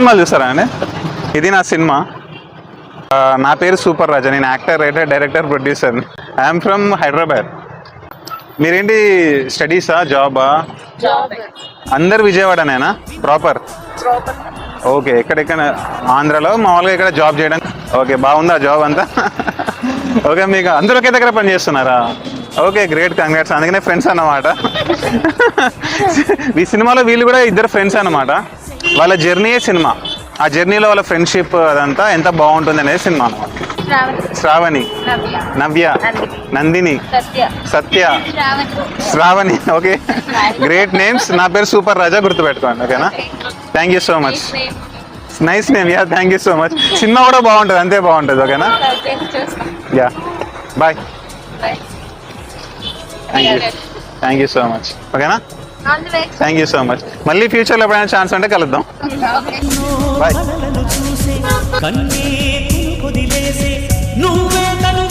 సినిమాలు చూస్తారా అండి? ఇది నా సినిమా. నా పేరు సూపర్ రాజా. నేను actor, writer, director, producer. I'm from Hyderabad. మీరేంటి స్టడీసా, జాబా? అందరు విజయవాడనేనా ప్రాపర్? ఓకే. ఎక్కడెక్కడ ఆంధ్రాలో మామూలుగా ఇక్కడ జాబ్ చేయడం. ఓకే, బాగుందా జాబ్ అంతా? ఓకే, మీకు అందరూ ఒకే దగ్గర పని చేస్తున్నారా? Okay, great, congrats. అందుకనే ఫ్రెండ్స్ అన్నమాట. ఈ సినిమాలో వీళ్ళు కూడా ఇద్దరు ఫ్రెండ్స్ అన్నమాట. వాళ్ళ జర్నీయే సినిమా. ఆ జర్నీలో వాళ్ళ ఫ్రెండ్షిప్ అదంతా ఎంత బాగుంటుంది అనేది సినిమా అన్నమాట. Sravani, Navya, Nandini, Satya, Sravani. Okay, great names. నా పేరు సూపర్ రాజా, గుర్తుపెట్టుకోండి. ఓకేనా? Thank you so much. Nice name. Yeah, thank you so much. Cinema కూడా బాగుంటుంది, అంతే బాగుంటుంది. ఓకేనా? Yeah, bye. Thank you so much. ఓకేనా? Thank you so much. మళ్ళీ ఫ్యూచర్లో ఎప్పుడైనా ఛాన్స్ ఉంటే కలుద్దాం. బాయ్.